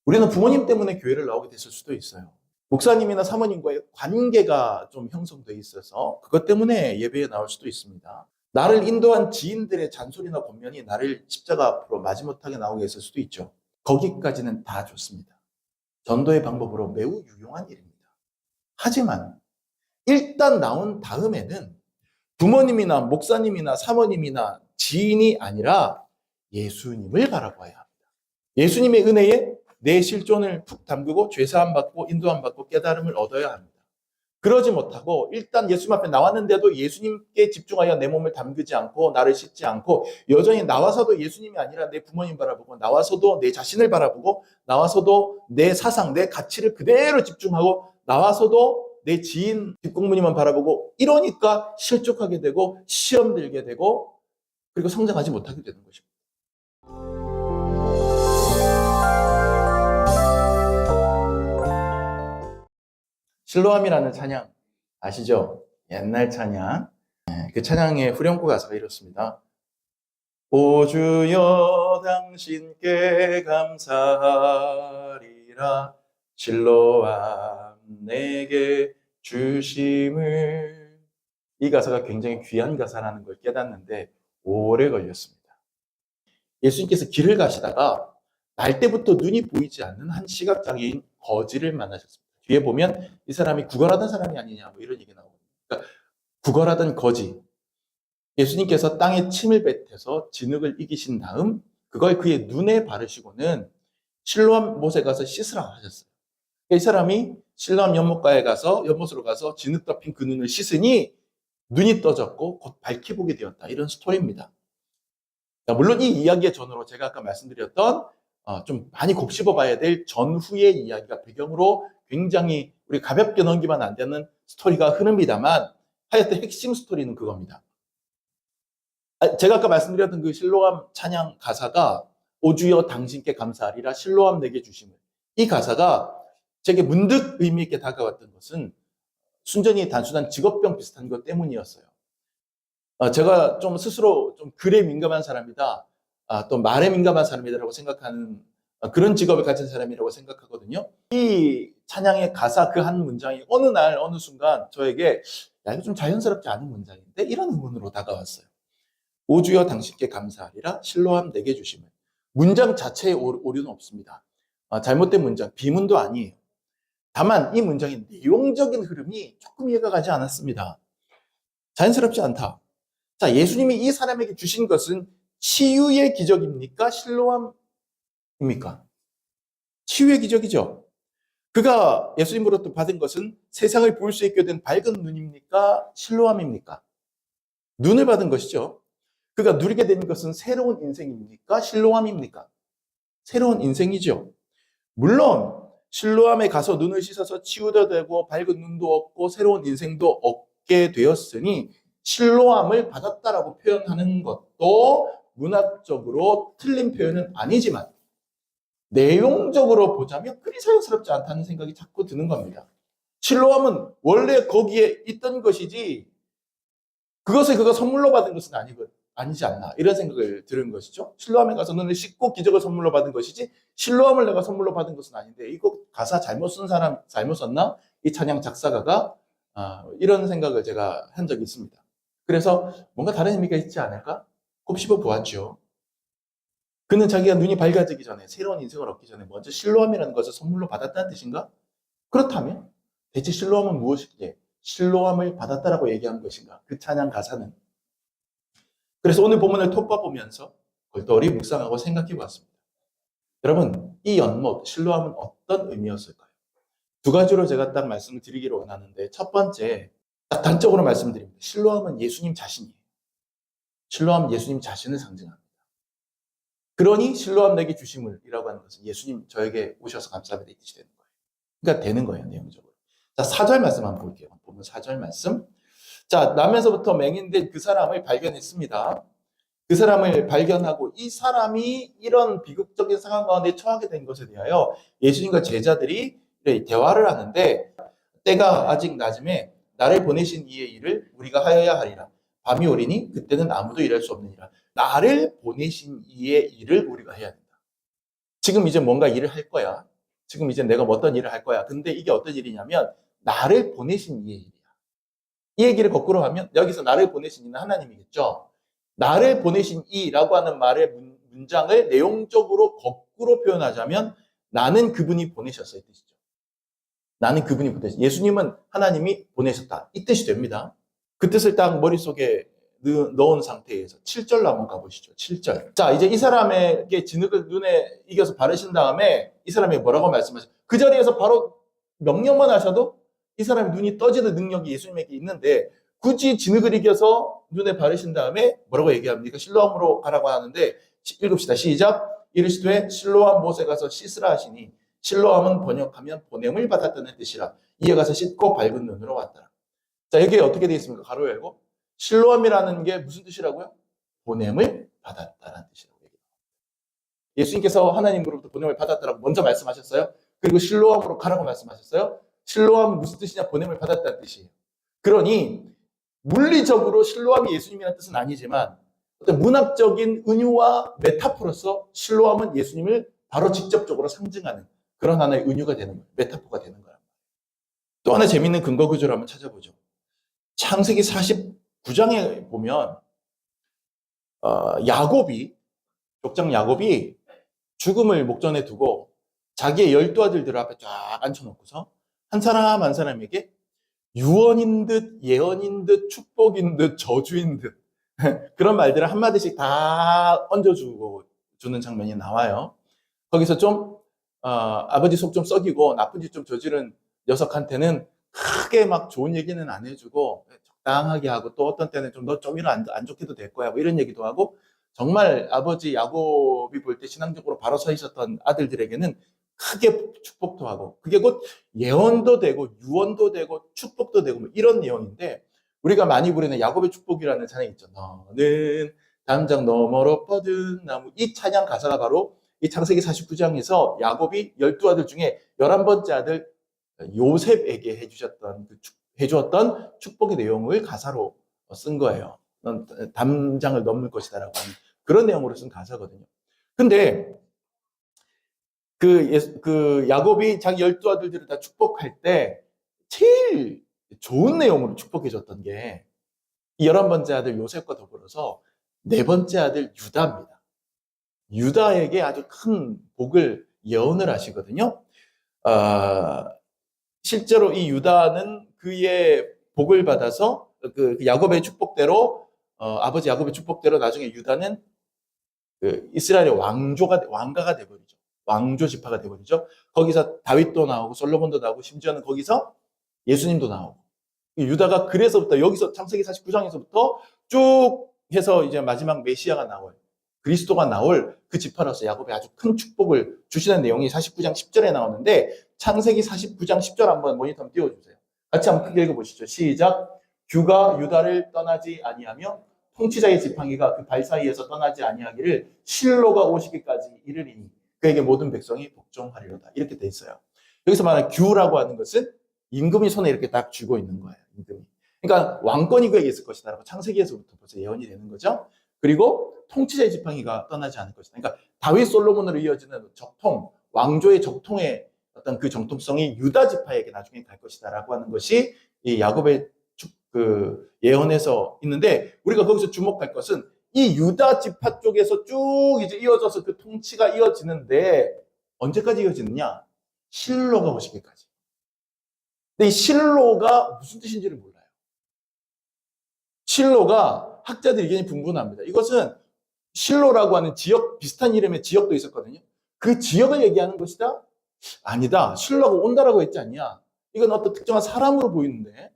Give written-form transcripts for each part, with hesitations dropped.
우리는 부모님 때문에 교회를 나오게 됐을 수도 있어요. 목사님이나 사모님과의 관계가 좀 형성돼 있어서 그것 때문에 예배에 나올 수도 있습니다. 나를 인도한 지인들의 잔소리나 권면이 나를 십자가 앞으로 마지못하게 나오게 했을 수도 있죠. 거기까지는 다 좋습니다. 전도의 방법으로 매우 유용한 일입니다. 하지만 일단 나온 다음에는 부모님이나 목사님이나 사모님이나 지인이 아니라 예수님을 바라봐야 합니다. 예수님의 은혜에 내 실존을 푹 담그고 죄사함 받고 인도함 받고 깨달음을 얻어야 합니다. 그러지 못하고 일단 예수님 앞에 나왔는데도 예수님께 집중하여 내 몸을 담그지 않고 나를 씻지 않고 여전히 나와서도 예수님이 아니라 내 부모님 바라보고 나와서도 내 자신을 바라보고 나와서도 내 사상, 내 가치를 그대로 집중하고 나와서도 내 지인, 뒷공무니만 바라보고 이러니까 실족하게 되고 시험 들게 되고 그리고 성장하지 못하게 되는 것입니다. 실로암이라는 찬양 아시죠? 옛날 찬양. 그 찬양의 후렴구 가사가 이렇습니다. 오 주여 당신께 감사하리라 실로암 내게 주심을. 이 가사가 굉장히 귀한 가사라는 걸 깨닫는데 오래 걸렸습니다. 예수님께서 길을 가시다가 날 때부터 눈이 보이지 않는 한 시각장애인 거지를 만나셨습니다. 뒤에 보면 이 사람이 구걸하던 사람이 아니냐 뭐 이런 얘기 나오거든요. 그러니까 구걸하던 거지. 예수님께서 땅에 침을 뱉어서 진흙을 이기신 다음 그걸 그의 눈에 바르시고는 실로암 못에 가서 씻으라 하셨어요. 그러니까 이 사람이 실로암 연못가에 가서 연못으로 가서 진흙 덮인 그 눈을 씻으니 눈이 떠졌고 곧 밝게 보게 되었다. 이런 스토리입니다. 물론 이 이야기의 전후로 제가 아까 말씀드렸던 좀 많이 곱씹어 봐야 될 전후의 이야기가 배경으로 굉장히 우리 가볍게 넘기면 안 되는 스토리가 흐릅니다만 하여튼 핵심 스토리는 그겁니다. 제가 아까 말씀드렸던 그 실로암 찬양 가사가 오 주여 당신께 감사하리라 실로암 내게 주심을. 이 가사가 제게 문득 의미 있게 다가왔던 것은 순전히 단순한 직업병 비슷한 것 때문이었어요. 제가 좀 스스로 좀 글에 민감한 사람이다, 또 말에 민감한 사람이다라고 생각하는 그런 직업을 가진 사람이라고 생각하거든요. 이 찬양의 가사 그 한 문장이 어느 날 어느 순간 저에게 야 이거 좀 자연스럽지 않은 문장인데 이런 의문으로 다가왔어요. 오 주여 당신께 감사하리라 실로암 내게 주심을. 문장 자체에 오류는 없습니다. 잘못된 문장, 비문도 아니에요. 다만 이 문장의 내용적인 흐름이 조금 이해가 가지 않았습니다. 자연스럽지 않다. 자, 예수님이 이 사람에게 주신 것은 치유의 기적입니까? 실로암입니까? 치유의 기적이죠. 그가 예수님으로부터 받은 것은 세상을 볼 수 있게 된 밝은 눈입니까? 실로암입니까? 눈을 받은 것이죠. 그가 누리게 된 것은 새로운 인생입니까? 실로암입니까? 새로운 인생이죠. 물론 실로암에 가서 눈을 씻어서 치유도 되고 밝은 눈도 얻고 새로운 인생도 얻게 되었으니 실로암을 받았다라고 표현하는 것도 문학적으로 틀린 표현은 아니지만 내용적으로 보자면 그리 자연스럽지 않다는 생각이 자꾸 드는 겁니다. 실로암은 원래 거기에 있던 것이지 그것을 그가 선물로 받은 것은 아니지 않나 이런 생각을 들은 것이죠. 실로암에 가서 눈을 씻고 기적을 선물로 받은 것이지 실로암을 내가 선물로 받은 것은 아닌데 이거 가사 잘못 쓴 사람 잘못 썼나? 이 찬양 작사가가 이런 생각을 제가 한 적이 있습니다. 그래서 뭔가 다른 의미가 있지 않을까? 곱씹어 보았죠. 그는 자기가 눈이 밝아지기 전에 새로운 인생을 얻기 전에 먼저 실로암이라는 것을 선물로 받았다는 뜻인가? 그렇다면 대체 실로암은 무엇이기에 실로암을 받았다라고 얘기한 것인가? 그 찬양 가사는. 그래서 오늘 본문을 톱봐보면서 골똘히 묵상하고 생각해 보았습니다. 여러분, 이 연못, 실로암은 어떤 의미였을까요? 두 가지로 제가 딱 말씀을 드리기를 원하는데 첫 번째, 딱 단적으로 말씀드립니다. 실로암은 예수님 자신이에요. 실로암은 예수님 자신을 상징합니다. 그러니 실로암 내게 주심을 이라고 하는 것은 예수님 저에게 오셔서 감사합니다 이 뜻이 되는 거예요. 그러니까 되는 거예요, 내용적으로. 자, 4절 말씀 한번 볼게요. 보면 4절 말씀. 자, 남에서부터 맹인된 그 사람을 발견했습니다. 그 사람을 발견하고 이 사람이 이런 비극적인 상황 가운데 처하게 된 것에 대하여 예수님과 제자들이 대화를 하는데 때가 아직 낮음에 나를 보내신 이의 일을 우리가 하여야 하리라. 밤이 오리니 그때는 아무도 일할 수 없느니라. 나를 보내신 이의 일을 우리가 해야 된다. 지금 이제 뭔가 일을 할 거야. 지금 이제 내가 뭐 어떤 일을 할 거야. 근데 이게 어떤 일이냐면 나를 보내신 이의 일이야. 이 얘기를 거꾸로 하면 여기서 나를 보내신 이는 하나님이겠죠. 나를 보내신 이라고 하는 말의 문장을 내용적으로 거꾸로 표현하자면 나는 그분이 보내셨어요. 이 뜻이죠. 나는 그분이 보내셨어요. 예수님은 하나님이 보내셨다. 이 뜻이 됩니다. 그 뜻을 딱 머릿속에 넣은 상태에서 7절로 한번 가보시죠. 7절. 자, 이제 이 사람에게 진흙을 눈에 이겨서 바르신 다음에 이 사람이 뭐라고 말씀하셨어요? 그 자리에서 바로 명령만 하셔도 이 사람의 눈이 떠지는 능력이 예수님에게 있는데 굳이 진흙을 이겨서 눈에 바르신 다음에 뭐라고 얘기합니까? 실로암으로 가라고 하는데 읽읍시다. 시작. 이르시되 실로암 못에 가서 씻으라 하시니 실로암은 번역하면 보냄을 받았다는 뜻이라. 이에 가서 씻고 밝은 눈으로 왔더라. 자, 여기에 어떻게 되어 있습니까? 가로 열고. 실로암이라는 게 무슨 뜻이라고요? 보냄을 받았다는 뜻이라고 얘기합니다. 예수님께서 하나님으로부터 보냄을 받았다라고 먼저 말씀하셨어요. 그리고 실로암으로 가라고 말씀하셨어요. 실로암은 무슨 뜻이냐? 보냄을 받았다는 뜻이에요. 그러니 물리적으로 실로암이 예수님이라는 뜻은 아니지만 어떤 문학적인 은유와 메타포로서 실로암은 예수님을 바로 직접적으로 상징하는 그런 하나의 은유가 되는 거예요. 메타포가 되는 거란 말이에요. 또 하나 재미있는 근거 구조를 한번 찾아보죠. 창세기 49장에 보면 야곱이 족장 야곱이 죽음을 목전에 두고 자기의 12아들들 앞에 쫙 앉혀놓고서 한 사람 한 사람에게 유언인 듯 예언인 듯 축복인 듯 저주인 듯 그런 말들을 한마디씩 다 얹어주고 주는 장면이 나와요. 거기서 좀 아버지 속 좀 썩이고 나쁜 짓 좀 저지른 녀석한테는 크게 막 좋은 얘기는 안 해주고 적당하게 하고 또 어떤 때는 좀 너 좀 이런 안 좋게도 될 거야 뭐 이런 얘기도 하고 정말 아버지 야곱이 볼 때 신앙적으로 바로 서 있었던 아들들에게는 크게 축복도 하고 그게 곧 예언도 되고 유언도 되고 축복도 되고 뭐 이런 내용인데 우리가 많이 부르는 야곱의 축복이라는 찬양이 있죠. 너는 담장 너머로 뻗은 나무. 이 찬양 가사가 바로 이 창세기 49장에서 야곱이 12아들 중에 11번째 아들 요셉에게 해주었던 축복의 내용을 가사로 쓴 거예요. 넌 담장을 넘을 것이다라고 하는 그런 내용으로 쓴 가사거든요. 근데 그 야곱이 자기 12아들들을 다 축복할 때 제일 좋은 내용으로 축복해 줬던 게 이 11번째 아들 요셉과 더불어서 4번째 아들 유다입니다. 유다에게 아주 큰 복을 예언을 하시거든요. 실제로 이 유다는 그의 복을 받아서 그 야곱의 축복대로 아버지 야곱의 축복대로 나중에 유다는 그 이스라엘의 왕가가 돼버리죠. 왕조 지파가 돼버리죠. 거기서 다윗도 나오고 솔로몬도 나오고 심지어는 거기서 예수님도 나오고 유다가 그래서부터 여기서 창세기 49장에서부터 쭉 해서 이제 마지막 메시아가 나올 그리스도가 나올 그 지파로서 야곱에 아주 큰 축복을 주시는 내용이 49장 10절에 나오는데 창세기 49장 10절 한번 모니터 한번 띄워주세요. 같이 한번 크게 읽어보시죠. 시작. 규가 유다를 떠나지 아니하며 통치자의 지팡이가 그 발 사이에서 떠나지 아니하기를 실로가 오시기까지 이르리니 그에게 모든 백성이 복종하리로다. 이렇게 돼 있어요. 여기서 말하는 규라고 하는 것은 임금이 손에 이렇게 딱 쥐고 있는 거예요. 임금이. 그러니까 왕권이 그에게 있을 것이다라고 창세기에서부터 벌써 예언이 되는 거죠. 그리고 통치자의 지팡이가 떠나지 않을 것이다. 그러니까 다윗 솔로몬으로 이어지는 적통, 왕조의 적통의 어떤 그 정통성이 유다 지파에게 나중에 갈 것이다라고 하는 것이 이 야곱의 그 예언에서 있는데 우리가 거기서 주목할 것은 이 유다 지파 쪽에서 쭉 이제 이어져서 그 통치가 이어지는데 언제까지 이어지느냐? 실로가 오시기까지. 근데 이 실로가 무슨 뜻인지를 몰라요. 실로가 학자들 의견이 분분합니다. 이것은 실로라고 하는 지역, 비슷한 이름의 지역도 있었거든요. 그 지역을 얘기하는 것이다? 아니다. 실로가 온다라고 했지 않냐? 이건 어떤 특정한 사람으로 보이는데.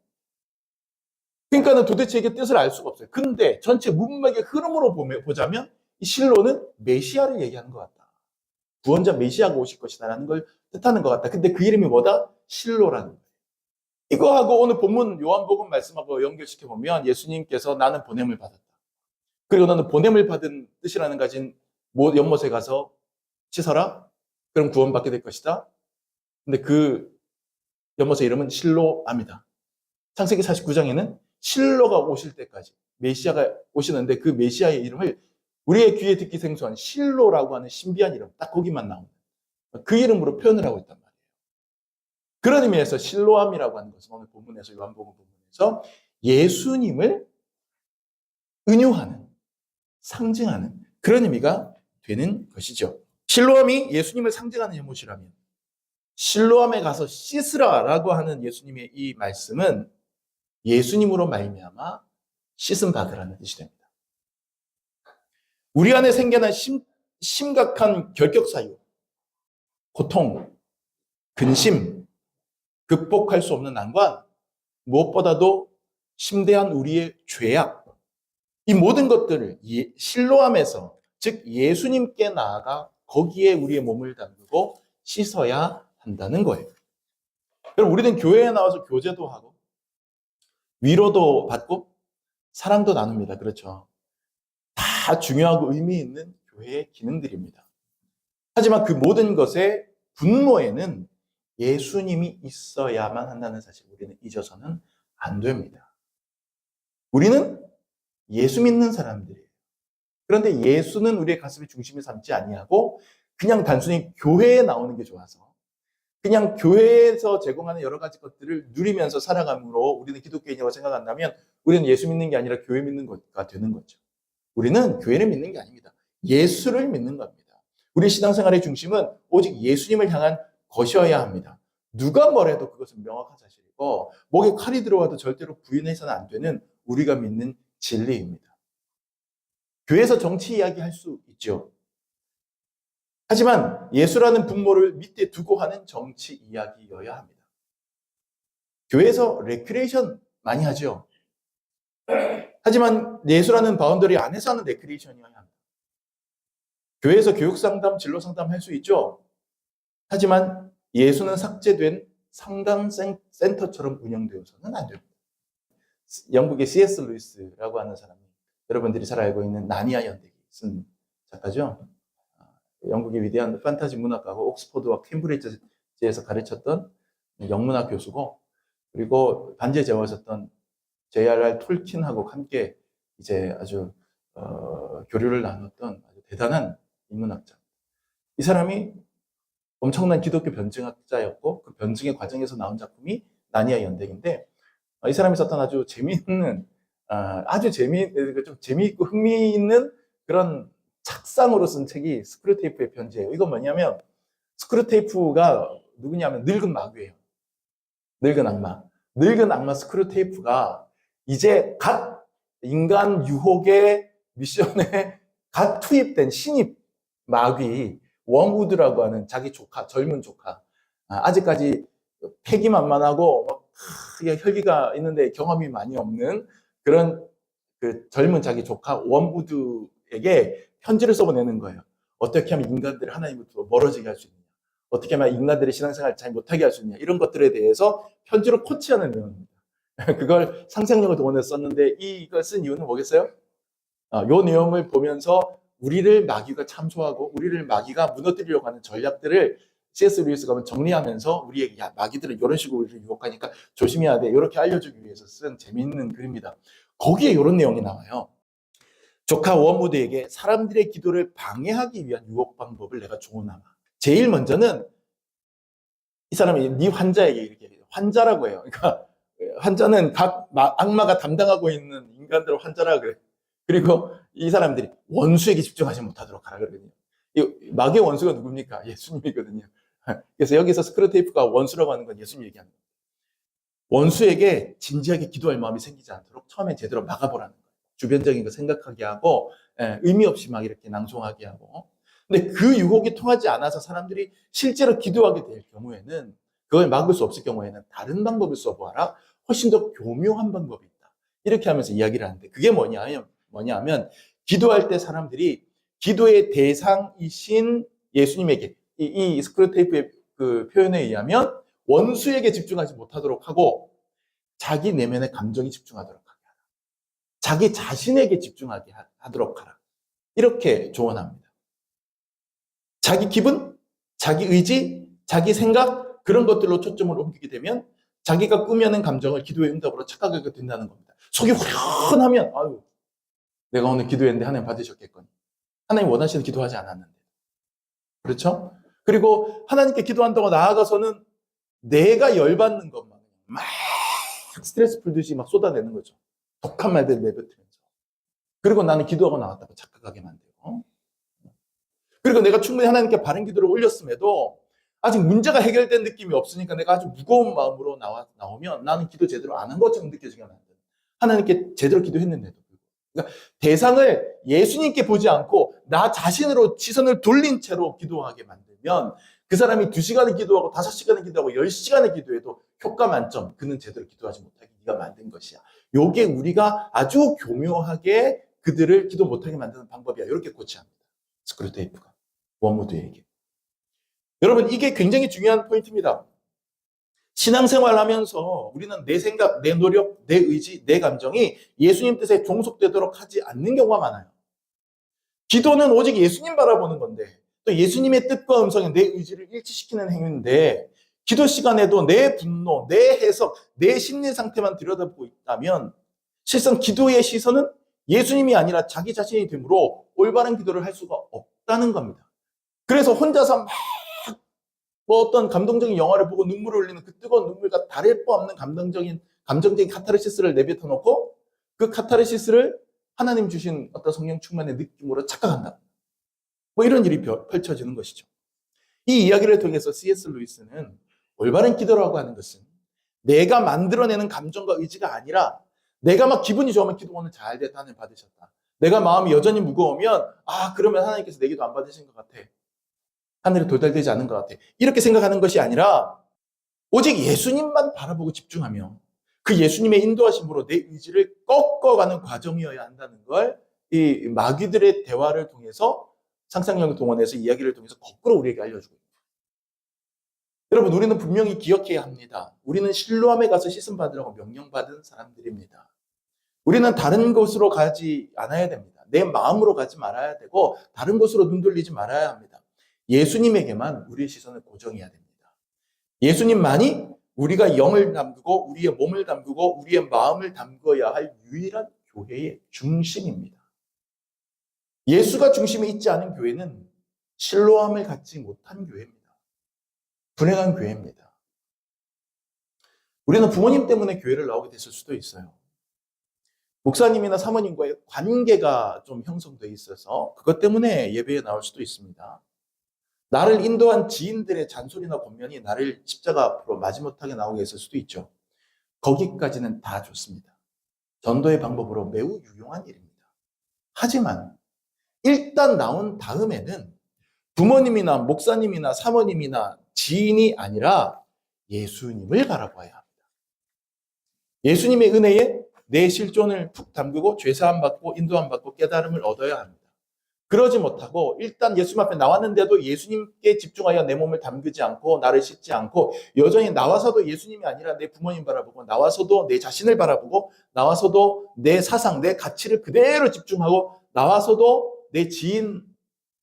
그러니까는 도대체 이게 뜻을 알 수가 없어요. 근데 전체 문맥의 흐름으로 보자면 이 실로는 메시아를 얘기하는 것 같다. 구원자 메시아가 오실 것이다라는 걸 뜻하는 것 같다. 근데 그 이름이 뭐다? 실로라는 거예요. 이거하고 오늘 본문 요한복음 말씀하고 연결시켜 보면 예수님께서 나는 보냄을 받았다. 그리고 너는 보냄을 받은 뜻이라는 가진 연못에 가서 씻어라. 그럼 구원받게 될 것이다. 근데 그 연못의 이름은 실로암이다. 창세기 49장에는 실로가 오실 때까지 메시아가 오시는데 그 메시아의 이름을 우리의 귀에 듣기 생소한 실로라고 하는 신비한 이름 딱 거기만 나옵니다. 그 이름으로 표현을 하고 있단 말이에요. 그런 의미에서 실로암이라고 하는 것은 오늘 본문에서, 요한복음 본문에서 예수님을 은유하는, 상징하는 그런 의미가 되는 것이죠. 실로암이 예수님을 상징하는 연못이라면 실로암에 가서 씻으라라고 하는 예수님의 이 말씀은 예수님으로 말미암아 씻음 받으라는 뜻이 됩니다. 우리 안에 생겨난 심각한 결격 사유, 고통, 근심, 극복할 수 없는 난관, 무엇보다도 심대한 우리의 죄악, 이 모든 것들을 실로암에서, 즉 예수님께 나아가 거기에 우리의 몸을 담그고 씻어야 한다는 거예요. 그럼 우리는 교회에 나와서 교제도 하고 위로도 받고 사랑도 나눕니다. 그렇죠? 다 중요하고 의미 있는 교회의 기능들입니다. 하지만 그 모든 것의 분모에는 예수님이 있어야만 한다는 사실, 우리는 잊어서는 안 됩니다. 우리는 예수 믿는 사람들이에요. 그런데 예수는 우리의 가슴의 중심에 삼지 아니하고 그냥 단순히 교회에 나오는 게 좋아서 그냥 교회에서 제공하는 여러 가지 것들을 누리면서 살아감으로 우리는 기독교인이라고 생각한다면 우리는 예수 믿는 게 아니라 교회 믿는 것가 되는 거죠. 우리는 교회를 믿는 게 아닙니다. 예수를 믿는 겁니다. 우리 신앙생활의 중심은 오직 예수님을 향한 것이어야 합니다. 누가 뭐래도 그것은 명확한 사실이고 목에 칼이 들어와도 절대로 부인해서는 안 되는 우리가 믿는 진리입니다. 교회에서 정치 이야기할 수 있죠. 하지만 예수라는 분모를 밑에 두고 하는 정치 이야기여야 합니다. 교회에서 레크레이션 많이 하죠. 하지만 예수라는 바운더리 안에서 하는 레크레이션이어야 합니다. 교회에서 교육상담, 진로상담 할 수 있죠. 하지만 예수는 삭제된 상담센터처럼 운영되어서는 안 됩니다. 영국의 C.S. 루이스라고 하는 사람이 여러분들이 잘 알고 있는 나니아 연대기 쓴 작가죠. 영국의 위대한 판타지 문학가고 옥스퍼드와 캠브리지에서 가르쳤던 영문학 교수고, 그리고 반지의 제왕을 썼던 J.R.R. 톨킨하고 함께 이제 아주 교류를 나눴던 아주 대단한 인문학자. 이 사람이 엄청난 기독교 변증학자였고 그 변증의 과정에서 나온 작품이 나니아 연대기인데, 이 사람이 썼던 아주 재미있는, 좀 재미있고 흥미있는 그런 착상으로 쓴 책이 스크루테이프의 편지예요. 이건 뭐냐면 스크루테이프가 누구냐면 늙은 마귀예요. 늙은 악마. 늙은 악마 스크루테이프가 이제 갓 인간 유혹의 미션에 갓 투입된 신입 마귀 웜우드라고 하는 자기 조카, 젊은 조카. 아직까지 패기만만하고 혈기가 있는데 경험이 많이 없는 그런 그 젊은 자기 조카 웜우드에게 편지를 써보내는 거예요. 어떻게 하면 인간들을 하나님부터 멀어지게 할 수 있느냐, 어떻게 하면 인간들의 신앙생활을 잘 못하게 할 수 있느냐, 이런 것들에 대해서 편지로 코치하는 내용입니다. 그걸 상상력을 동원해서 썼는데 이걸 쓴 이유는 뭐겠어요? 이 내용을 보면서 우리를 마귀가 참소하고 우리를 마귀가 무너뜨리려고 하는 전략들을 C.S. 루이스가 정리하면서 우리에게 마귀들은 이런 식으로 우리를 유혹하니까 조심해야 돼, 이렇게 알려주기 위해서 쓴 재미있는 글입니다. 거기에 이런 내용이 나와요. 조카 워무드에게 사람들의 기도를 방해하기 위한 유혹 방법을 내가 조언하마. 제일 먼저는 이 사람이 네 환자에게 이렇게 해요. 환자라고 해요. 그러니까 환자는 각 악마가 담당하고 있는 인간들을 환자라 그래. 그리고 이 사람들이 원수에게 집중하지 못하도록 하라 그러거든요. 이 마귀의 원수가 누굽니까? 예수님이거든요. 그래서 여기서 스크루테이프가 원수라고 하는 건 예수님 얘기하는 거예요. 원수에게 진지하게 기도할 마음이 생기지 않도록 처음에 제대로 막아보라는 거예요. 주변적인 거 생각하게 하고 의미 없이 막 이렇게 낭송하게 하고. 근데 그 유혹이 통하지 않아서 사람들이 실제로 기도하게 될 경우에는, 그걸 막을 수 없을 경우에는 다른 방법을 써보아라. 훨씬 더 교묘한 방법이 있다. 이렇게 하면서 이야기를 하는데, 그게 뭐냐면 기도할 때 사람들이 기도의 대상이신 예수님에게, 이 스크루테이프의 그 표현에 의하면 원수에게 집중하지 못하도록 하고 자기 내면의 감정에 집중하도록 하게 하라. 자기 자신에게 집중하게 하도록 하라. 이렇게 조언합니다. 자기 기분, 자기 의지, 자기 생각, 그런 것들로 초점을 옮기게 되면 자기가 꾸며낸 감정을 기도의 응답으로 착각하게 된다는 겁니다. 속이 후련하면 아유, 내가 오늘 기도했는데 하나님 받으셨겠거니. 하나님 원하시는 기도하지 않았는데. 그렇죠? 그리고 하나님께 기도한다고 나아가서는 내가 열받는 것만 막 스트레스 풀듯이 막 쏟아내는 거죠. 독한 말들 내뱉으면서. 그리고 나는 기도하고 나왔다고 착각하게 만들고. 그리고 내가 충분히 하나님께 바른 기도를 올렸음에도 아직 문제가 해결된 느낌이 없으니까 내가 아주 무거운 마음으로 나오면 나는 기도 제대로 안 한 것처럼 느껴지게 만들어요. 하나님께 제대로 기도했는데도. 그러니까 대상을 예수님께 보지 않고 나 자신으로 시선을 돌린 채로 기도하게 만들면 그 사람이 2시간을 기도하고 5시간을 기도하고 10시간을 기도해도 효과 만점, 그는 제대로 기도하지 못하게 네가 만든 것이야. 요게 우리가 아주 교묘하게 그들을 기도 못하게 만드는 방법이야. 이렇게 코치합니다. 스크루테이프가 원무드에게. 여러분, 이게 굉장히 중요한 포인트입니다. 신앙생활 하면서 우리는 내 생각, 내 노력, 내 의지, 내 감정이 예수님 뜻에 종속되도록 하지 않는 경우가 많아요. 기도는 오직 예수님 바라보는 건데, 또 예수님의 뜻과 음성에 내 의지를 일치시키는 행위인데, 기도 시간에도 내 분노, 내 해석, 내 심리 상태만 들여다보고 있다면 실상 기도의 시선은 예수님이 아니라 자기 자신이 되므로 올바른 기도를 할 수가 없다는 겁니다. 그래서 혼자서 어떤 감동적인 영화를 보고 눈물을 흘리는 그 뜨거운 눈물과 다를 바 없는 감정적인 카타르시스를 내뱉어 놓고 그 카타르시스를 하나님 주신 어떤 성령 충만의 느낌으로 착각한다. 뭐 이런 일이 펼쳐지는 것이죠. 이 이야기를 통해서 C.S. 루이스는 올바른 기도라고 하는 것은 내가 만들어내는 감정과 의지가 아니라 내가 막 기분이 좋으면 기도 오늘 잘 됐다, 하나님 받으셨다. 내가 마음이 여전히 무거우면 그러면 하나님께서 내 기도 안 받으신 것 같아. 하늘이 돌달되지 않은 것 같아. 이렇게 생각하는 것이 아니라 오직 예수님만 바라보고 집중하며 그 예수님의 인도하심으로 내 의지를 꺾어가는 과정이어야 한다는 걸 이 마귀들의 대화를 통해서 상상력을 동원해서 이야기를 통해서 거꾸로 우리에게 알려주고 있습니다. 여러분, 우리는 분명히 기억해야 합니다. 우리는 실로암에 가서 씻음 받으라고 명령받은 사람들입니다. 우리는 다른 곳으로 가지 않아야 됩니다. 내 마음으로 가지 말아야 되고 다른 곳으로 눈 돌리지 말아야 합니다. 예수님에게만 우리의 시선을 고정해야 됩니다. 예수님만이 우리가 영을 담그고 우리의 몸을 담그고 우리의 마음을 담궈야 할 유일한 교회의 중심입니다. 예수가 중심에 있지 않은 교회는 실로암을 갖지 못한 교회입니다. 불행한 교회입니다. 우리는 부모님 때문에 교회를 나오게 됐을 수도 있어요. 목사님이나 사모님과의 관계가 좀 형성되어 있어서 그것 때문에 예배에 나올 수도 있습니다. 나를 인도한 지인들의 잔소리나 권면이 나를 십자가 앞으로 마지못하게 나오게 했을 수도 있죠. 거기까지는 다 좋습니다. 전도의 방법으로 매우 유용한 일입니다. 하지만 일단 나온 다음에는 부모님이나 목사님이나 사모님이나 지인이 아니라 예수님을 바라봐야 합니다. 예수님의 은혜에 내 실존을 푹 담그고 죄사함 받고 인도함 받고 깨달음을 얻어야 합니다. 그러지 못하고 일단 예수님 앞에 나왔는데도 예수님께 집중하여 내 몸을 담그지 않고 나를 씻지 않고 여전히 나와서도 예수님이 아니라 내 부모님 바라보고 나와서도 내 자신을 바라보고 나와서도 내 사상, 내 가치를 그대로 집중하고 나와서도 내 지인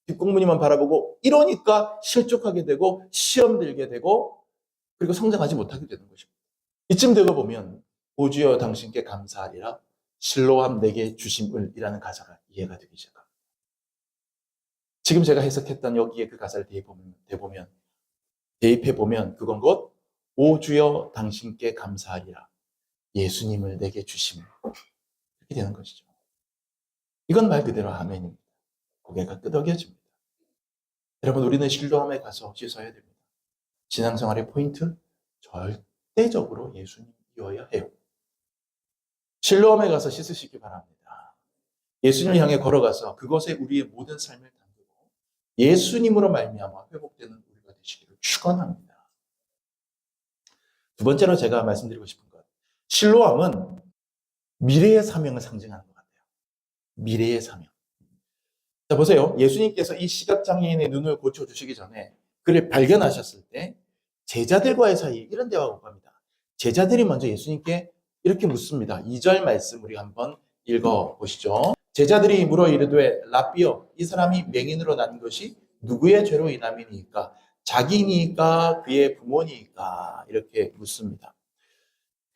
뒷공무니만 바라보고 이러니까 실족하게 되고 시험 들게 되고 그리고 성장하지 못하게 되는 것입니다. 이쯤 되고 보면 오 주여 당신께 감사하리라 실로암 내게 주심을 이라는 가사가 이해가 되기 시작합니다. 지금 제가 해석했던 여기에 그 가사를 대입해보면 그건 곧 오 주여 당신께 감사하리라 예수님을 내게 주심 이렇게 되는 것이죠. 이건 말 그대로 아멘입니다. 고개가 끄덕여집니다. 여러분, 우리는 실로암에 가서 씻어야 됩니다. 신앙생활의 포인트 절대적으로 예수님이어야 해요. 실로암에 가서 씻으시기 바랍니다. 예수님을 향해 걸어가서 그것에 우리의 모든 삶을 예수님으로 말미암아 회복되는 우리가 되시기를 축원합니다. 두 번째로 제가 말씀드리고 싶은 것, 실로암은 미래의 사명을 상징하는 것 같아요. 미래의 사명. 자, 보세요. 예수님께서 이 시각장애인의 눈을 고쳐주시기 전에 그를 발견하셨을 때 제자들과의 사이에 이런 대화가 오갑니다. 제자들이 먼저 예수님께 이렇게 묻습니다. 2절 말씀 우리 한번 읽어보시죠. 제자들이 물어 이르되 라삐여 이 사람이 맹인으로 난 것이 누구의 죄로 인함이니까 자기니까 그의 부모니까 이렇게 묻습니다.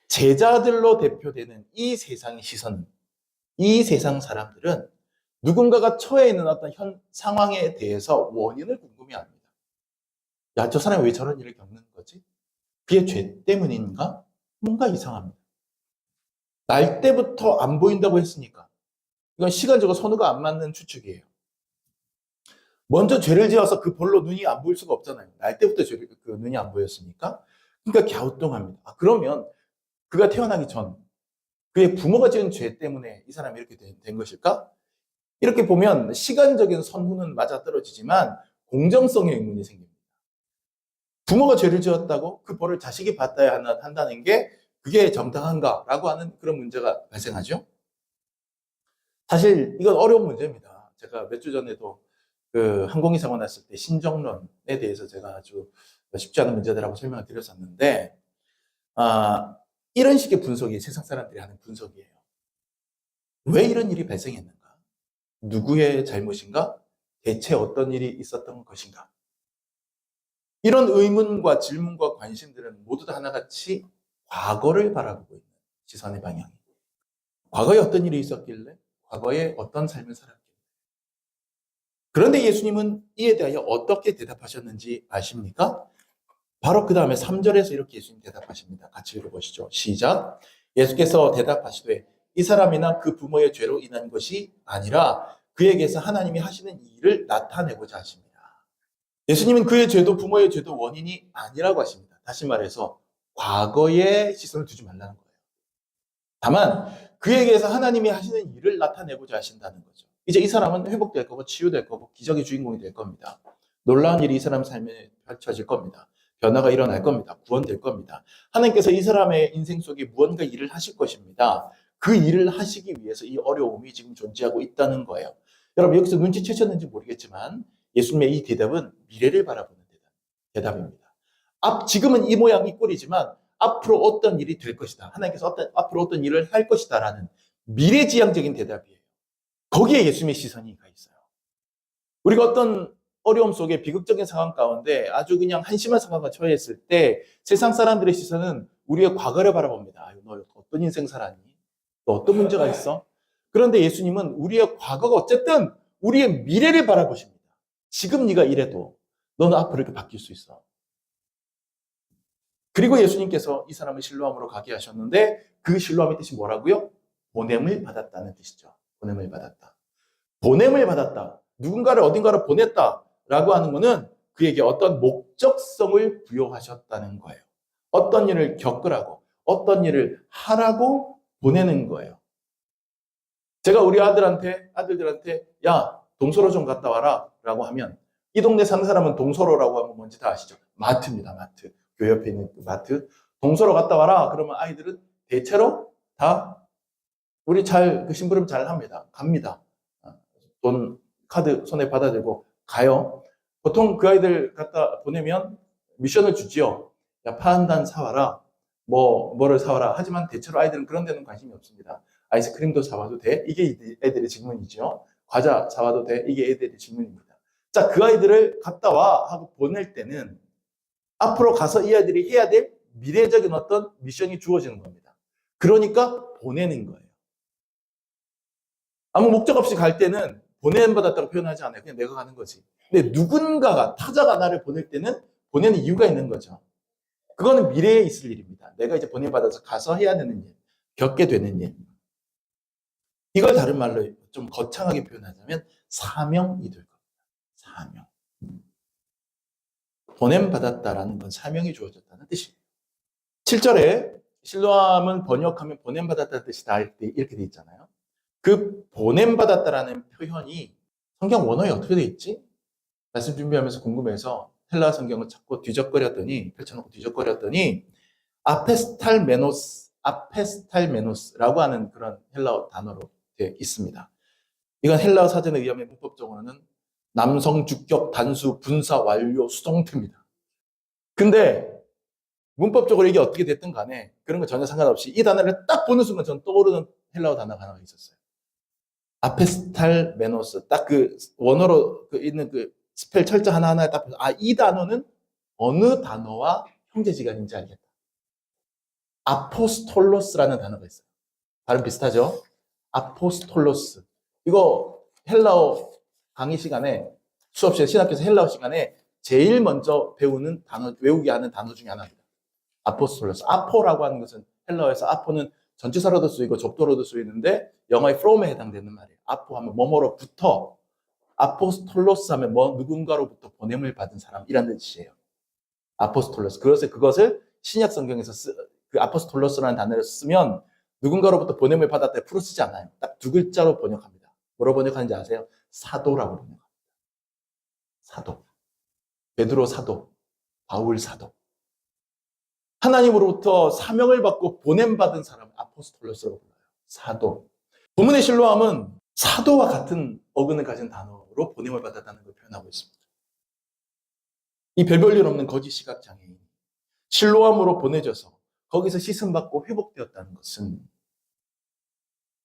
제자들로 대표되는 이 세상의 시선, 이 세상 사람들은 누군가가 처해 있는 어떤 현 상황에 대해서 원인을 궁금해합니다. 야, 저 사람이 왜 저런 일을 겪는 거지? 그게 죄 때문인가? 뭔가 이상합니다. 날 때부터 안 보인다고 했으니까. 이건 시간적으로 선후가 안 맞는 추측이에요. 먼저 죄를 지어서 그 볼로 눈이 안 보일 수가 없잖아요. 날 때부터 눈이 안 보였으니까. 그러니까 갸우뚱합니다. 그러면 그가 태어나기 전 그의 부모가 지은 죄 때문에 이 사람이 이렇게 된 것일까? 이렇게 보면 시간적인 선후는 맞아떨어지지만 공정성의 의문이 생깁니다. 부모가 죄를 지었다고 그 벌을 자식이 받아야 한다는 게 그게 정당한가라고 하는 그런 문제가 발생하죠. 사실 이건 어려운 문제입니다. 제가 몇 주 전에도 그 항공기 사고 났을 때 신정론에 대해서 제가 아주 쉽지 않은 문제들하고 설명을 드렸었는데 이런 식의 분석이 세상 사람들이 하는 분석이에요. 왜 이런 일이 발생했는가? 누구의 잘못인가? 대체 어떤 일이 있었던 것인가? 이런 의문과 질문과 관심들은 모두 다 하나같이 과거를 바라보고 있는 시선의 방향이. 과거에 어떤 일이 있었길래? 과거에 어떤 삶을 살았길래? 그런데 예수님은 이에 대하여 어떻게 대답하셨는지 아십니까? 바로 그 다음에 3절에서 이렇게 예수님 대답하십니다. 같이 읽어보시죠. 시작. 예수께서 대답하시되 이 사람이나 그 부모의 죄로 인한 것이 아니라 그에게서 하나님이 하시는 일을 나타내고자 하십니다. 예수님은 그의 죄도 부모의 죄도 원인이 아니라고 하십니다. 다시 말해서 과거에 시선을 두지 말라는 거예요. 다만 그에게서 하나님이 하시는 일을 나타내고자 하신다는 거죠. 이제 이 사람은 회복될 거고 치유될 거고 기적의 주인공이 될 겁니다. 놀라운 일이 이 사람 삶에 펼쳐질 겁니다. 변화가 일어날 겁니다. 구원될 겁니다. 하나님께서 이 사람의 인생 속에 무언가 일을 하실 것입니다. 그 일을 하시기 위해서 이 어려움이 지금 존재하고 있다는 거예요. 여러분 여기서 눈치채셨는지 모르겠지만 예수님의 이 대답은 미래를 바라보는 대답입니다. 지금은 이 모양 이 꼴이지만 앞으로 어떤 일이 될 것이다. 하나님께서 앞으로 어떤 일을 할 것이다 라는 미래지향적인 대답이에요. 거기에 예수님의 시선이 가 있어요. 우리가 어떤 어려움 속에 비극적인 상황 가운데 아주 그냥 한심한 상황에 처했을 때 세상 사람들의 시선은 우리의 과거를 바라봅니다. 아유, 너 어떤 인생 살았니? 너 어떤 문제가 있어? 그런데 예수님은 우리의 과거가 어쨌든 우리의 미래를 바라보십니다. 지금 네가 이래도 너는 앞으로 이렇게 바뀔 수 있어. 그리고 예수님께서 이 사람을 실로암으로 가게 하셨는데 그 실로암의 뜻이 뭐라고요? 보냄을 받았다는 뜻이죠. 보냄을 받았다. 보냄을 받았다. 누군가를 어딘가로 보냈다라고 하는 것은 그에게 어떤 목적성을 부여하셨다는 거예요. 어떤 일을 겪으라고, 어떤 일을 하라고 보내는 거예요. 제가 우리 아들들한테 야, 동서로 좀 갔다 와라 라고 하면 이 동네 사는 사람은 동서로라고 하면 뭔지 다 아시죠? 마트입니다. 마트. 교회 옆에 있는 마트. 동서로 갔다 와라. 그러면 아이들은 대체로 다 우리 그 심부름 잘 합니다. 갑니다. 돈, 카드 손에 받아들고 가요. 보통 그 아이들 갖다 보내면 미션을 주지요. 야, 파 한 단 사와라. 뭐를 사와라. 하지만 대체로 아이들은 그런 데는 관심이 없습니다. 아이스크림도 사와도 돼? 이게 애들의 질문이죠. 과자 사와도 돼? 이게 애들의 질문입니다. 자, 그 아이들을 갔다 와 하고 보낼 때는 앞으로 가서 이 아이들이 해야 될 미래적인 어떤 미션이 주어지는 겁니다. 그러니까 보내는 거예요. 아무 목적 없이 갈 때는 보냄받았다고 표현하지 않아요. 그냥 내가 가는 거지. 근데 누군가가, 타자가 나를 보낼 때는 보내는 이유가 있는 거죠. 그거는 미래에 있을 일입니다. 내가 이제 보냄받아서 가서 해야 되는 일, 겪게 되는 일. 이걸 다른 말로 좀 거창하게 표현하자면 사명이 될 겁니다. 사명. 보냄받았다라는 건 사명이 주어졌다는 뜻이에요. 7절에 실로암은 번역하면 보냄받았다는 뜻이다 이렇게 돼 있잖아요. 그 보냄받았다라는 표현이 성경 원어에 어떻게 돼 있지? 말씀 준비하면서 궁금해서 헬라 성경을 찾고 펼쳐놓고 뒤적거렸더니 아페스탈메노스라고 하는 그런 헬라어 단어로 되어 있습니다. 이건 헬라어 사전에 의하면 문법적으로는 남성 주격 단수 분사 완료 수동태입니다. 근데 문법적으로 이게 어떻게 됐든 간에 그런 거 전혀 상관없이 이 단어를 딱 보는 순간 저는 떠오르는 헬라어 단어가 하나가 있었어요. 아페스탈메노스. 딱 그 원어로 있는 그 스펠 철자 하나하나에 딱 보면 이 단어는 어느 단어와 형제지간인지 알겠다. 아포스톨로스라는 단어가 있어요. 발음 비슷하죠? 아포스톨로스. 이거 헬라어 강의 시간에 수업 시간에 신학교에서 헬라어 시간에 제일 먼저 배우기 하는 단어 중에 하나입니다. 아포스톨로스. 아포라고 하는 것은 헬라어에서 아포는 전치사로도 쓰이고 접두로도 쓰이는데 영어의 from에 해당되는 말이에요. 아포 하면 뭐뭐로부터, 아포스톨로스 하면 누군가로부터 보냄을 받은 사람이라는 뜻이에요. 아포스톨로스. 그것을 신약 성경에서 그 아포스톨로스라는 단어를 쓰면 누군가로부터 보냄을 받았다 풀어 쓰지 않아요. 딱 두 글자로 번역합니다. 뭐로 번역하는지 아세요? 사도라고 번역합니다. 사도. 베드로 사도, 바울 사도. 하나님으로부터 사명을 받고 보냄받은 사람, 아포스톨로스라고 불러요. 사도. 본문의 실로암은 사도와 같은 어근을 가진 단어로 보냄을 받았다는 걸 표현하고 있습니다. 이 별볼일 없는 거짓 시각장애인이 실로암으로 보내져서 거기서 씻음받고 회복되었다는 것은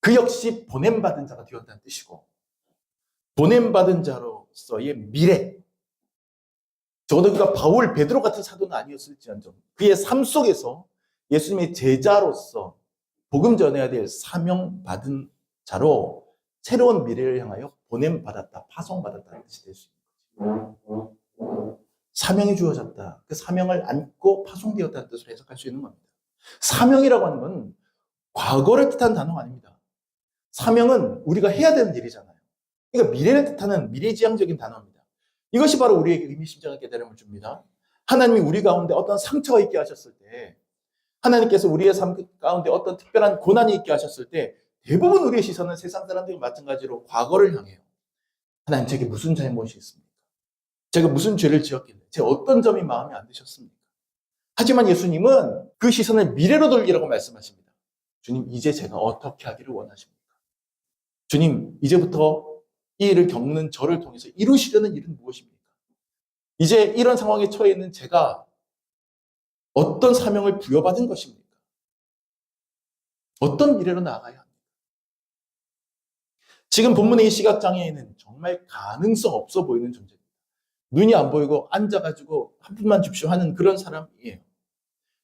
그 역시 보냄받은 자가 되었다는 뜻이고, 보냄받은 자로서의 미래, 적어도 그가 바울, 베드로 같은 사도는 아니었을지언정 그의 삶 속에서 예수님의 제자로서 복음 전해야 될 사명받은 자로 새로운 미래를 향하여 보냄받았다, 파송받았다는 뜻이 될 수 있는 거죠. 사명이 주어졌다. 그 사명을 안고 파송되었다는 뜻으로 해석할 수 있는 겁니다. 사명이라고 하는 건 과거를 뜻하는 단어가 아닙니다. 사명은 우리가 해야 되는 일이잖아요. 그러니까 미래를 뜻하는 미래지향적인 단어입니다. 이것이 바로 우리에게 의미심장한 깨달음을 줍니다. 하나님이 우리 가운데 어떤 상처가 있게 하셨을 때, 하나님께서 우리의 삶 가운데 어떤 특별한 고난이 있게 하셨을 때 대부분 우리의 시선은 세상 사람들과 마찬가지로 과거를 향해요. 하나님, 제게 무슨 잘못이 있습니까? 제가 무슨 죄를 지었길래, 제 어떤 점이 마음에 안 드셨습니까? 하지만 예수님은 그 시선을 미래로 돌리라고 말씀하십니다. 주님, 이제 제가 어떻게 하기를 원하십니까? 주님, 이제부터 이 일을 겪는 저를 통해서 이루시려는 일은 무엇입니까? 이제 이런 상황에 처해 있는 제가 어떤 사명을 부여받은 것입니까? 어떤 미래로 나아가야 합니까? 지금 본문의 이 시각장애인은 정말 가능성 없어 보이는 존재입니다. 눈이 안 보이고 앉아가지고 한 푼만 줍시오 하는 그런 사람이에요.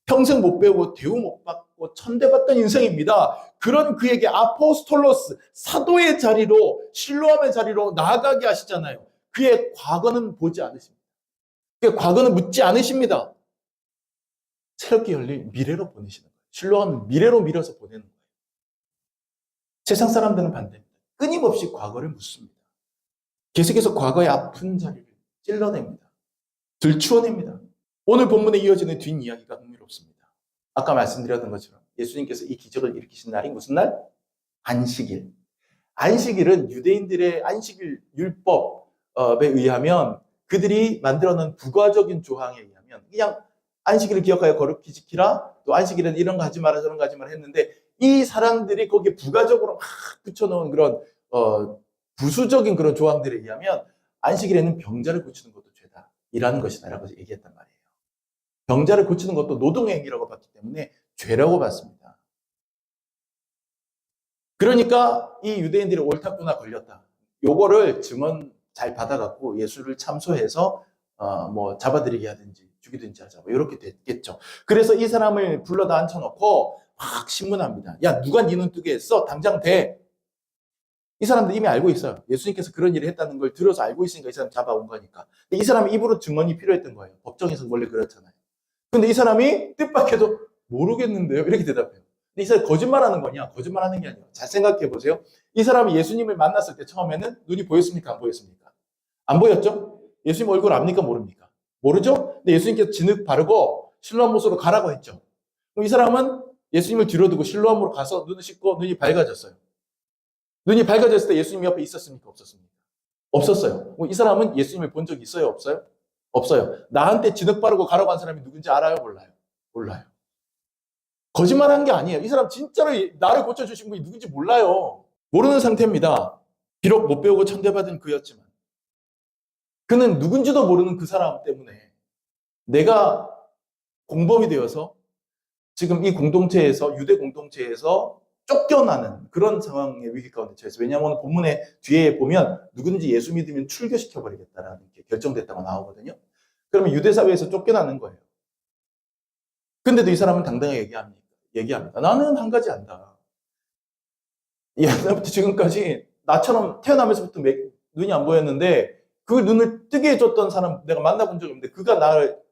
평생 못 배우고 대우 못 받고 천대받던 인생입니다. 그런 그에게 아포스톨로스, 사도의 자리로, 실로암의 자리로 나아가게 하시잖아요. 그의 과거는 보지 않으십니다. 그의 과거는 묻지 않으십니다. 새롭게 열릴 미래로 보내시는 거예요. 실로암은 미래로 밀어서 보내는 거예요. 세상 사람들은 반대입니다. 끊임없이 과거를 묻습니다. 계속해서 과거의 아픈 자리를 찔러냅니다. 들추어냅니다. 오늘 본문에 이어지는 뒷이야기가 흥미롭습니다. 아까 말씀드렸던 것처럼 예수님께서 이 기적을 일으키신 날이 무슨 날? 안식일. 안식일은 유대인들의 안식일 율법에 의하면 그들이 만들어놓은 부가적인 조항에 의하면 그냥 안식일을 기억하여 거룩히 지키라, 또 안식일은 이런 거 하지 마라 저런 거 하지 마라 했는데, 이 사람들이 거기에 부가적으로 막 붙여놓은 그런 부수적인 그런 조항들에 의하면 안식일에는 병자를 고치는 것도 죄다 이라는 것이다라고 얘기했단 말이에요. 병자를 고치는 것도 노동행위라고 봤기 때문에 죄라고 봤습니다. 그러니까 이 유대인들이 옳다구나 걸렸다, 요거를 증언 잘 받아갖고 예수를 참소해서 잡아들이게 하든지 죽이든지 하자, 이렇게 됐겠죠. 그래서 이 사람을 불러다 앉혀놓고 막 신문합니다. 야, 누가 네 눈 뜨게 했어? 당장 대. 이 사람들 이미 알고 있어요. 예수님께서 그런 일을 했다는 걸 들어서 알고 있으니까 이 사람 잡아온 거니까. 이 사람이 입으로 증언이 필요했던 거예요. 법정에서 원래 그렇잖아요. 근데 이 사람이 뜻밖에도 모르겠는데요, 이렇게 대답해요. 근데 이 사람이 거짓말하는 거냐? 거짓말하는 게 아니에요. 잘 생각해 보세요. 이 사람이 예수님을 만났을 때 처음에는 눈이 보였습니까? 안 보였습니까? 안 보였죠? 예수님 얼굴 압니까? 모릅니까? 모르죠? 근데 예수님께서 진흙 바르고 실로암 못으로 가라고 했죠. 그럼 이 사람은 예수님을 뒤로 두고 실로암으로 가서 눈을 씻고 눈이 밝아졌어요. 눈이 밝아졌을 때 예수님 옆에 있었습니까? 없었습니까? 없었어요. 이 사람은 예수님을 본 적이 있어요? 없어요? 없어요. 나한테 진흙 바르고 가라고 한 사람이 누군지 알아요? 몰라요? 몰라요. 거짓말한 게 아니에요. 이 사람 진짜로 나를 고쳐주신 분이 누군지 몰라요. 모르는 상태입니다. 비록 못 배우고 천대받은 그였지만 그는 누군지도 모르는 그 사람 때문에 내가 공범이 되어서 지금 이 공동체에서, 유대 공동체에서 쫓겨나는 그런 상황의 위기 가운데 처해서, 왜냐하면 본문의 뒤에 보면 누구든지 예수 믿으면 출교시켜버리겠다라는 게 결정됐다고 나오거든요. 그러면 유대 사회에서 쫓겨나는 거예요. 근데도 이 사람은 당당하게 얘기합니다. 나는 한 가지 안다. 옛날부터 지금까지 나처럼 태어나면서부터 눈이 안 보였는데 그 눈을 뜨게 해줬던 사람 내가 만나본 적이 없는데 그가 나를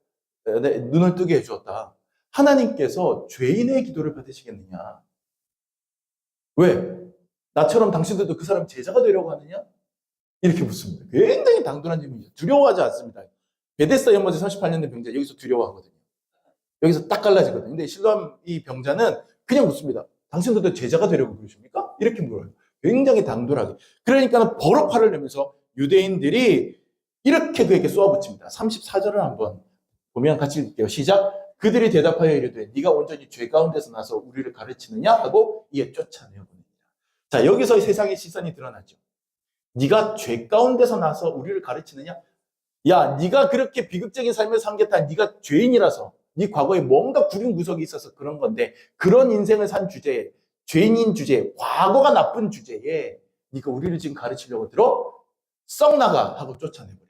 눈을 뜨게 해주었다. 하나님께서 죄인의 기도를 받으시겠느냐? 왜? 나처럼 당신들도 그 사람 제자가 되려고 하느냐? 이렇게 묻습니다. 굉장히 당돌한 질문이죠. 두려워하지 않습니다. 베데스다 연못에 38년 된 병자 여기서 두려워하거든요. 여기서 딱 갈라지거든요. 근데 실로암 이 병자는 그냥 묻습니다. 당신들도 제자가 되려고 그러십니까? 이렇게 물어요. 굉장히 당돌하게. 그러니까 버럭 화를 내면서 유대인들이 이렇게 그에게 쏘아붙입니다. 34절을 한번 보면 같이 읽을게요. 시작. 그들이 대답하여 이르되 네가 온전히 죄 가운데서 나서 우리를 가르치느냐 하고 이에 쫓아내어 보냅니다. 자, 여기서 세상의 시선이 드러나죠. 네가 죄 가운데서 나서 우리를 가르치느냐? 야, 네가 그렇게 비극적인 삶을 산 게 다 네가 죄인이라서 네 과거에 뭔가 구린 구석이 있어서 그런 건데 그런 인생을 산 주제에 죄인인 주제에 과거가 나쁜 주제에 네가 우리를 지금 가르치려고 들어? 썩 나가 하고 쫓아내버려.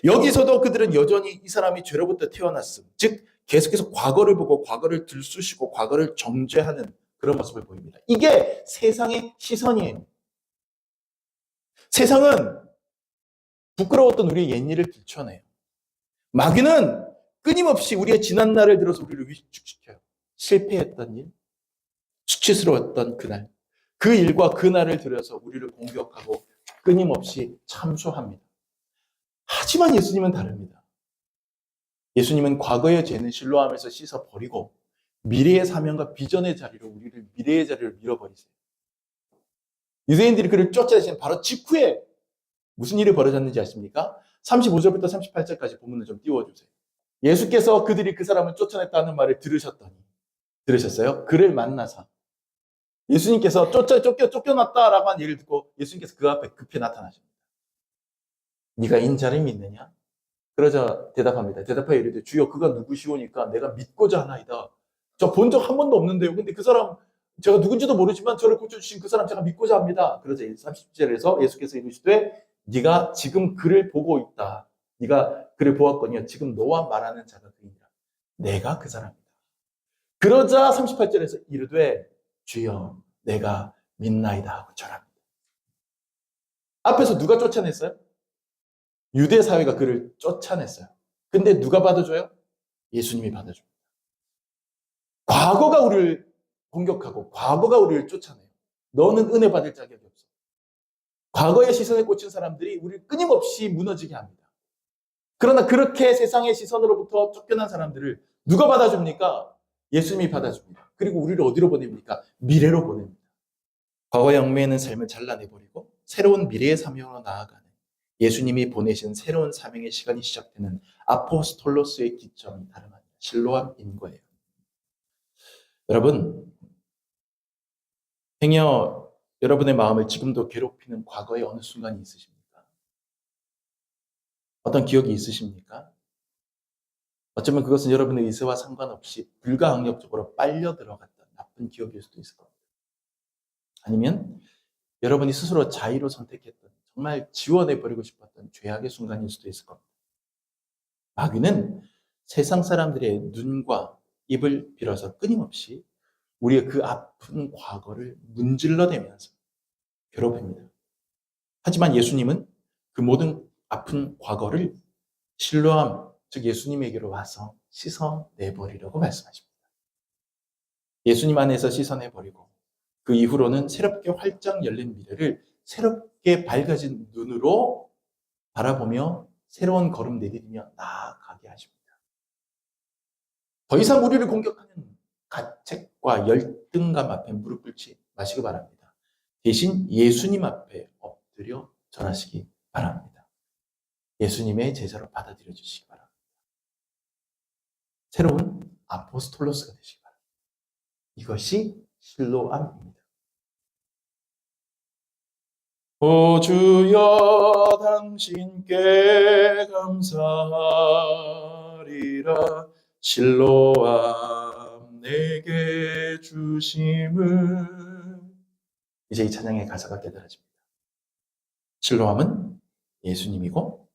여기서도 그들은 여전히 이 사람이 죄로부터 태어났음. 즉 계속해서 과거를 보고 과거를 들쑤시고 과거를 정죄하는 그런 모습을 보입니다. 이게 세상의 시선이에요. 세상은 부끄러웠던 우리의 옛일을 들춰내요. 마귀는 끊임없이 우리의 지난 날을 들어서 우리를 위축시켜요. 실패했던 일, 수치스러웠던 그날, 그 일과 그날을 들여서 우리를 공격하고 끊임없이 참소합니다. 하지만 예수님은 다릅니다. 예수님은 과거의 죄는 실로암에서 씻어버리고 미래의 사명과 비전의 자리로 우리를 미래의 자리로 밀어버리세요. 유대인들이 그를 쫓아내신 바로 직후에 무슨 일이 벌어졌는지 아십니까? 35절부터 38절까지 본문을 좀 띄워주세요. 예수께서 그들이 그 사람을 쫓아냈다는 말을 들으셨어요? 그를 만나사 예수님께서 쫓겨났다라고 한 얘기를 듣고 예수님께서 그 앞에 급히 나타나십니다. 네가 인자를 믿느냐? 그러자 대답하여 이르되 주여 그가 누구시오니까 내가 믿고자 하나이다. 저 본 적 한 번도 없는데요. 근데 그 사람 제가 누군지도 모르지만 저를 고쳐주신 그 사람 제가 믿고자 합니다. 그러자 30절에서 예수께서 이르시되 네가 지금 그를 보고 있다. 네가 그를 보았거니와 지금 너와 말하는 자가 그이니라. 내가 그 사람이다. 그러자 38절에서 이르되 주여 내가 믿나이다 하고 절합니다. 앞에서 누가 쫓아냈어요? 유대 사회가 그를 쫓아냈어요. 근데 누가 받아줘요? 예수님이 받아줍니다. 과거가 우리를 공격하고 과거가 우리를 쫓아내요. 너는 은혜 받을 자격이 없어. 과거의 시선에 꽂힌 사람들이 우리를 끊임없이 무너지게 합니다. 그러나 그렇게 세상의 시선으로부터 쫓겨난 사람들을 누가 받아줍니까? 예수님이 받아줍니다. 그리고 우리를 어디로 보냅니까? 미래로 보냅니다. 과거의 얽매이는 삶을 잘라내버리고 새로운 미래의 사명으로 나아가는 예수님이 보내신 새로운 사명의 시간이 시작되는 아포스톨로스의 기점이 다름 아니라 실로암인 거예요. 여러분, 행여 여러분의 마음을 지금도 괴롭히는 과거의 어느 순간이 있으십니까? 어떤 기억이 있으십니까? 어쩌면 그것은 여러분의 의사와 상관없이 불가항력적으로 빨려 들어갔던 나쁜 기억일 수도 있을 겁니다. 아니면 여러분이 스스로 자의로 선택했던 정말 지워내버리고 싶었던 죄악의 순간일 수도 있을 겁니다. 마귀는 세상 사람들의 눈과 입을 빌어서 끊임없이 우리의 그 아픈 과거를 문질러대면서 괴롭힙니다. 하지만 예수님은 그 모든 아픈 과거를 실로암, 즉 예수님에게로 와서 씻어내버리려고 말씀하십니다. 예수님 안에서 씻어내버리고 그 이후로는 새롭게 활짝 열린 미래를 새롭게 밝아진 눈으로 바라보며 새로운 걸음 내디디며 나아가게 하십니다. 더 이상 우리를 공격하는 가책과 열등감 앞에 무릎 꿇지 마시기 바랍니다. 대신 예수님 앞에 엎드려 절하시기 바랍니다. 예수님의 제자로 받아들여 주시기 바랍니다. 새로운 아포스톨로스가 되시기 바랍니다. 이것이 실로암입니다. 오 주여 당신께 감사하리라 실로암 내게 주심을. 이제 이 찬양의 가사가 깨달아집니다. 실로암은 예수님이고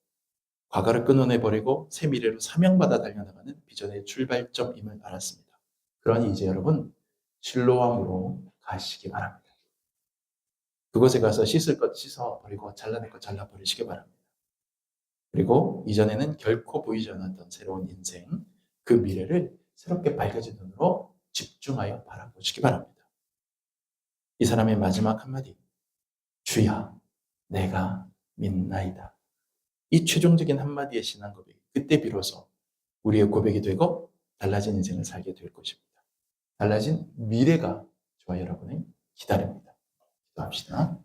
과거를 끊어내버리고 새 미래로 사명받아 달려나가는 비전의 출발점임을 알았습니다. 그러니 이제 여러분 실로암으로 가시기 바랍니다. 그곳에 가서 씻을 것 씻어버리고 잘라낼 것 잘라버리시기 바랍니다. 그리고 이전에는 결코 보이지 않았던 새로운 인생, 그 미래를 새롭게 밝아진 눈으로 집중하여 바라보시기 바랍니다. 이 사람의 마지막 한마디, 주야, 내가 믿나이다. 이 최종적인 한마디의 신앙 고백이 그때 비로소 우리의 고백이 되고 달라진 인생을 살게 될 것입니다. 달라진 미래가 저와 여러분을 기다립니다. 기도합시다.